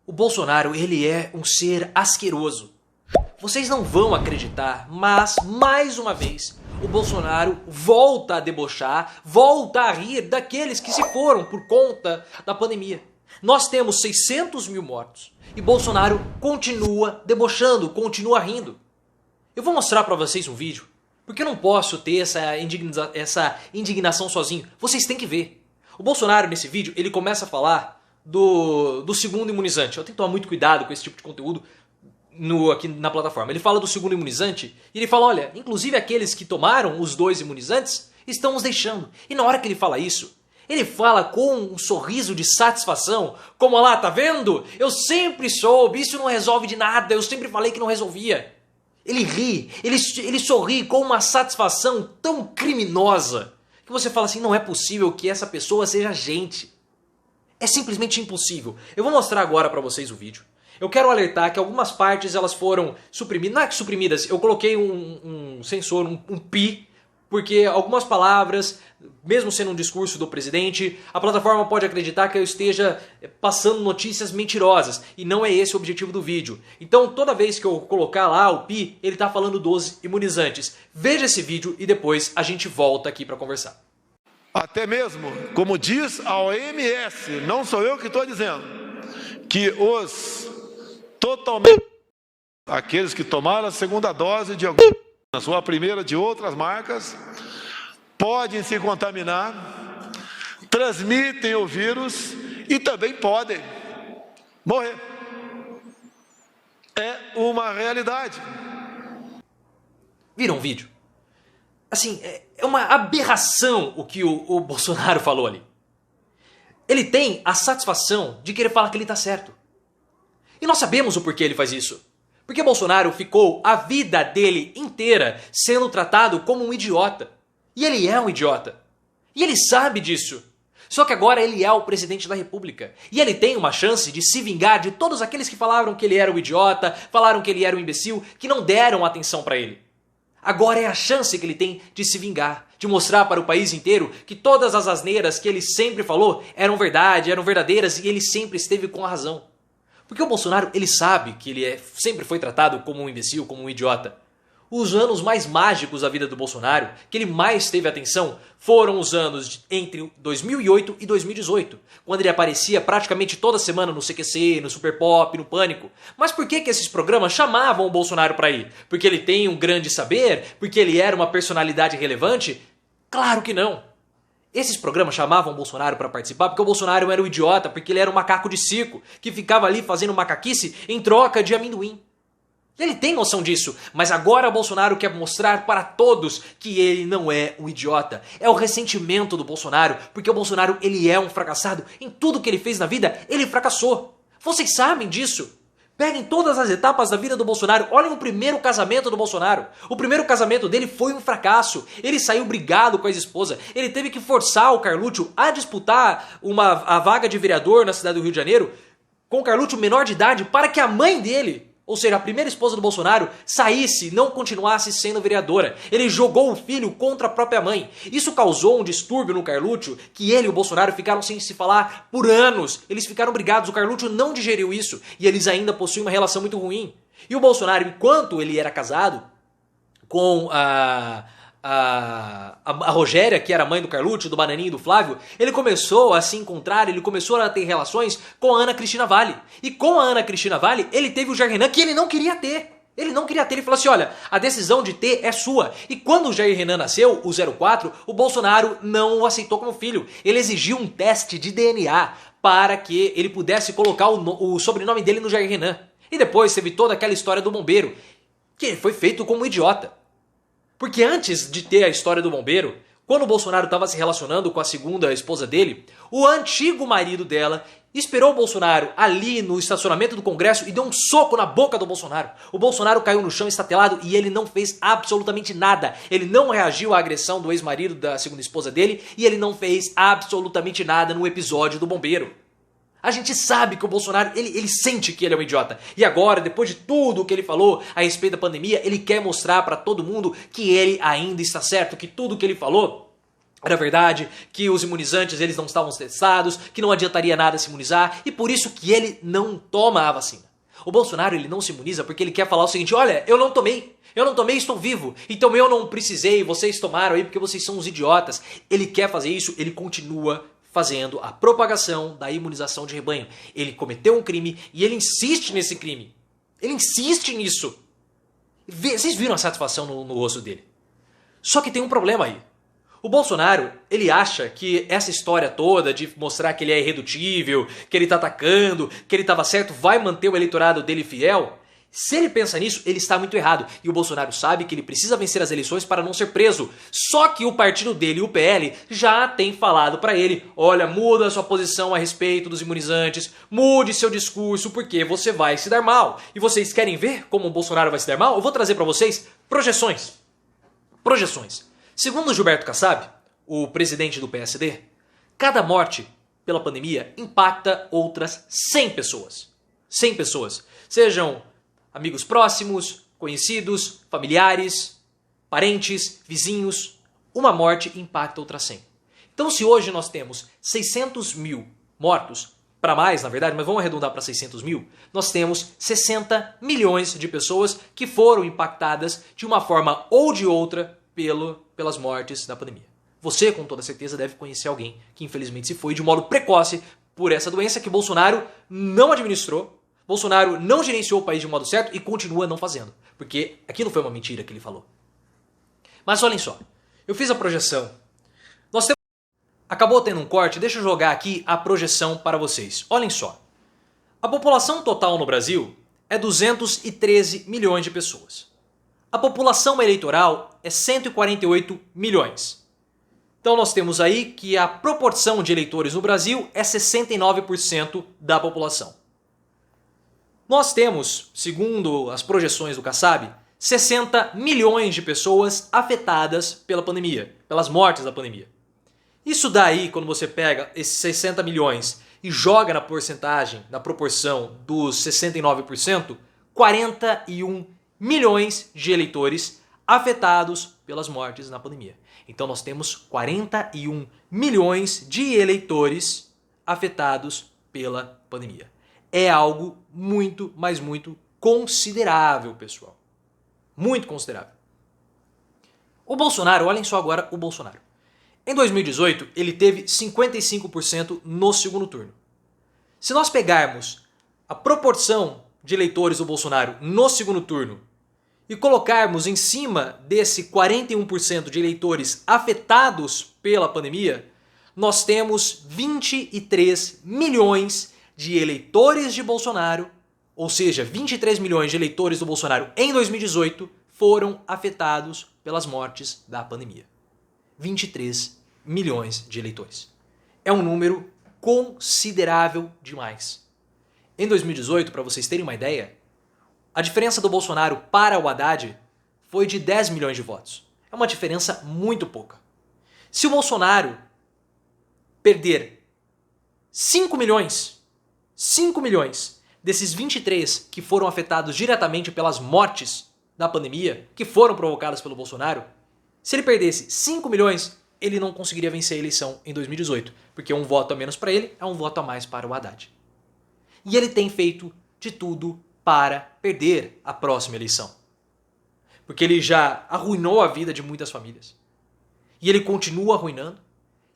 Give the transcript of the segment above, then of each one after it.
O Bolsonaro, ele é um ser asqueroso. Vocês não vão acreditar, mas, mais uma vez, o Bolsonaro volta a debochar, volta a rir daqueles que se foram por conta da pandemia. Nós temos 600 mil mortos e Bolsonaro continua debochando, continua rindo. Eu vou mostrar pra vocês um vídeo, porque eu não posso ter essa indignação sozinho. Vocês têm que ver. O Bolsonaro, nesse vídeo, ele começa a falar do segundo imunizante. Eu tenho que tomar muito cuidado com esse tipo de conteúdo aqui na plataforma. Ele fala do segundo imunizante e ele fala, olha, inclusive aqueles que tomaram os 2 imunizantes estão os deixando. E na hora que ele fala isso, ele fala com um sorriso de satisfação, como lá, tá vendo? Eu sempre soube, isso não resolve de nada, eu sempre falei que não resolvia. Ele ri, ele sorri com uma satisfação tão criminosa que você fala assim, não é possível que essa pessoa seja gente. É simplesmente impossível. Eu vou mostrar agora pra vocês o vídeo. Eu quero alertar que algumas partes elas foram suprimidas, não é que suprimidas, eu coloquei um sensor, um pi, porque algumas palavras, mesmo sendo um discurso do presidente, a plataforma pode acreditar que eu esteja passando notícias mentirosas, e não é esse o objetivo do vídeo. Então toda vez que eu colocar lá o pi, ele está falando dos imunizantes. Veja esse vídeo e depois a gente volta aqui para conversar. Até mesmo, como diz a OMS, não sou eu que estou dizendo, que os totalmente aqueles que tomaram a segunda dose de a sua primeira de outras marcas podem se contaminar, transmitem o vírus e também podem morrer. É uma realidade. Viram o vídeo? Assim, é uma aberração o que o Bolsonaro falou ali. Ele tem a satisfação de querer falar que ele está certo. E nós sabemos o porquê ele faz isso. Porque Bolsonaro ficou a vida dele inteira sendo tratado como um idiota. E ele é um idiota. E ele sabe disso. Só que agora ele é o presidente da República. E ele tem uma chance de se vingar de todos aqueles que falaram que ele era um idiota, falaram que ele era um imbecil, que não deram atenção para ele. Agora é a chance que ele tem de se vingar, de mostrar para o país inteiro que todas as asneiras que ele sempre falou eram verdade, eram verdadeiras e ele sempre esteve com a razão. Porque o Bolsonaro, ele sabe que ele sempre foi tratado como um imbecil, como um idiota. Os anos mais mágicos da vida do Bolsonaro, que ele mais teve atenção, foram os anos entre 2008 e 2018, quando ele aparecia praticamente toda semana no CQC, no Super Pop, no Pânico. Mas por que esses programas chamavam o Bolsonaro para ir? Porque ele tem um grande saber? Porque ele era uma personalidade relevante? Claro que não. Esses programas chamavam o Bolsonaro para participar porque o Bolsonaro era um idiota, porque ele era um macaco de circo, que ficava ali fazendo macaquice em troca de amendoim. Ele tem noção disso, mas agora o Bolsonaro quer mostrar para todos que ele não é um idiota. É o ressentimento do Bolsonaro, porque o Bolsonaro ele é um fracassado. Em tudo que ele fez na vida, ele fracassou. Vocês sabem disso. Peguem todas as etapas da vida do Bolsonaro, olhem o primeiro casamento do Bolsonaro. O primeiro casamento dele foi um fracasso. Ele saiu brigado com a ex-esposa. Ele teve que forçar o Carluccio a disputar a vaga de vereador na cidade do Rio de Janeiro com o Carluccio menor de idade para que a mãe dele, ou seja, a primeira esposa do Bolsonaro, saísse, não continuasse sendo vereadora. Ele jogou o filho contra a própria mãe. Isso causou um distúrbio no Carluccio, que ele e o Bolsonaro ficaram sem se falar por anos. Eles ficaram brigados, o Carluccio não digeriu isso. E eles ainda possuem uma relação muito ruim. E o Bolsonaro, enquanto ele era casado com a Rogéria, que era mãe do Carluccio, do Bananinha e do Flávio, ele começou a se encontrar, ele começou a ter relações com a Ana Cristina Valle. E com a Ana Cristina Valle, ele teve o Jair Renan, que ele não queria ter. Ele não queria ter, ele falou assim, olha, a decisão de ter é sua. E quando o Jair Renan nasceu, o 04, o Bolsonaro não o aceitou como filho. Ele exigiu um teste de DNA para que ele pudesse colocar o sobrenome dele no Jair Renan. E depois teve toda aquela história do bombeiro, que foi feito como um idiota. Porque antes de ter a história do bombeiro, quando o Bolsonaro estava se relacionando com a segunda esposa dele, o antigo marido dela esperou o Bolsonaro ali no estacionamento do Congresso e deu um soco na boca do Bolsonaro. O Bolsonaro caiu no chão estatelado e ele não fez absolutamente nada. Ele não reagiu à agressão do ex-marido da segunda esposa dele e ele não fez absolutamente nada no episódio do bombeiro. A gente sabe que o Bolsonaro, ele sente que ele é um idiota. E agora, depois de tudo o que ele falou a respeito da pandemia, ele quer mostrar para todo mundo que ele ainda está certo, que tudo que ele falou era verdade, que os imunizantes eles não estavam testados, que não adiantaria nada se imunizar e por isso que ele não toma a vacina. O Bolsonaro ele não se imuniza porque ele quer falar o seguinte: olha, eu não tomei, estou vivo, então eu não precisei, vocês tomaram aí porque vocês são uns idiotas. Ele quer fazer isso, ele continua fazendo a propagação da imunização de rebanho. Ele cometeu um crime e ele insiste nesse crime. Ele insiste nisso. Vocês viram a satisfação no rosto dele. Só que tem um problema aí. O Bolsonaro, ele acha que essa história toda de mostrar que ele é irredutível, que ele tá atacando, que ele tava certo, vai manter o eleitorado dele fiel. Se ele pensa nisso, ele está muito errado. E o Bolsonaro sabe que ele precisa vencer as eleições para não ser preso. Só que o partido dele, o PL, já tem falado para ele: olha, muda a sua posição a respeito dos imunizantes, mude seu discurso, porque você vai se dar mal. E vocês querem ver como o Bolsonaro vai se dar mal? Eu vou trazer para vocês projeções. Segundo Gilberto Kassab, o presidente do PSD, cada morte pela pandemia impacta outras 100 pessoas. 100 pessoas. Sejam amigos próximos, conhecidos, familiares, parentes, vizinhos. Uma morte impacta outras 100. Então, se hoje nós temos 600 mil mortos, para mais, na verdade, mas vamos arredondar para 600 mil, nós temos 60 milhões de pessoas que foram impactadas de uma forma ou de outra pelas mortes da pandemia. Você, com toda certeza, deve conhecer alguém que infelizmente se foi de modo precoce por essa doença que Bolsonaro não administrou, Bolsonaro não gerenciou o país de modo certo e continua não fazendo. Porque aquilo foi uma mentira que ele falou. Mas olhem só, eu fiz a projeção. Acabou tendo um corte, deixa eu jogar aqui a projeção para vocês. Olhem só, a população total no Brasil é 213 milhões de pessoas. A população eleitoral é 148 milhões. Então nós temos aí que a proporção de eleitores no Brasil é 69% da população. Nós temos, segundo as projeções do Kassab, 60 milhões de pessoas afetadas pela pandemia, pelas mortes da pandemia. Isso daí, quando você pega esses 60 milhões e joga na porcentagem, na proporção dos 69%, 41 milhões de eleitores afetados pelas mortes na pandemia. Então nós temos 41 milhões de eleitores afetados pela pandemia. É algo muito, mas muito considerável, pessoal. Muito considerável. O Bolsonaro, olhem só agora o Bolsonaro. Em 2018, ele teve 55% no segundo turno. Se nós pegarmos a proporção de eleitores do Bolsonaro no segundo turno e colocarmos em cima desse 41% de eleitores afetados pela pandemia, nós temos 23 milhões de eleitores de Bolsonaro, ou seja, 23 milhões de eleitores do Bolsonaro em 2018 foram afetados pelas mortes da pandemia. 23 milhões de eleitores. É um número considerável demais. Em 2018, para vocês terem uma ideia, a diferença do Bolsonaro para o Haddad foi de 10 milhões de votos. É uma diferença muito pouca. Se o Bolsonaro perder 5 milhões desses 23 que foram afetados diretamente pelas mortes da pandemia, que foram provocadas pelo Bolsonaro, se ele perdesse 5 milhões, ele não conseguiria vencer a eleição em 2018, porque um voto a menos para ele é um voto a mais para o Haddad. E ele tem feito de tudo para perder a próxima eleição. Porque ele já arruinou a vida de muitas famílias. E ele continua arruinando.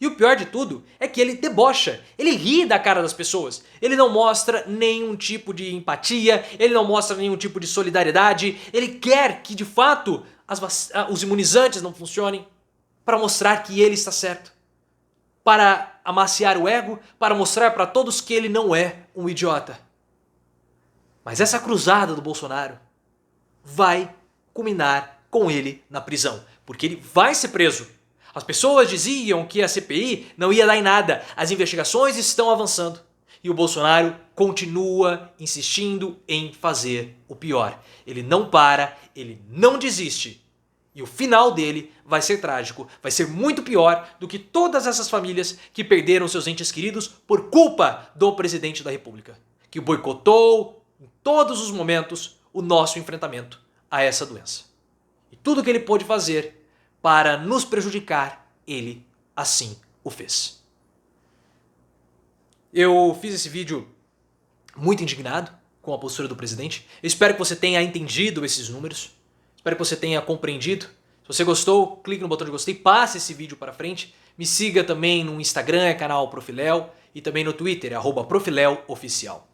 E o pior de tudo é que ele debocha, ele ri da cara das pessoas. Ele não mostra nenhum tipo de empatia, ele não mostra nenhum tipo de solidariedade. Ele quer que, de fato, os imunizantes não funcionem para mostrar que ele está certo. Para amaciar o ego, para mostrar para todos que ele não é um idiota. Mas essa cruzada do Bolsonaro vai culminar com ele na prisão, porque ele vai ser preso. As pessoas diziam que a CPI não ia dar em nada, as investigações estão avançando. E o Bolsonaro continua insistindo em fazer o pior. Ele não para, ele não desiste. E o final dele vai ser trágico, vai ser muito pior do que todas essas famílias que perderam seus entes queridos por culpa do presidente da República, que boicotou em todos os momentos o nosso enfrentamento a essa doença. E tudo que ele pôde fazer para nos prejudicar, ele assim o fez. Eu fiz esse vídeo muito indignado com a postura do presidente. Eu espero que você tenha entendido esses números. Espero que você tenha compreendido. Se você gostou, clique no botão de gostei, passe esse vídeo para frente. Me siga também no Instagram, canal Profiléu, e também no Twitter, @ProfiléuOficial.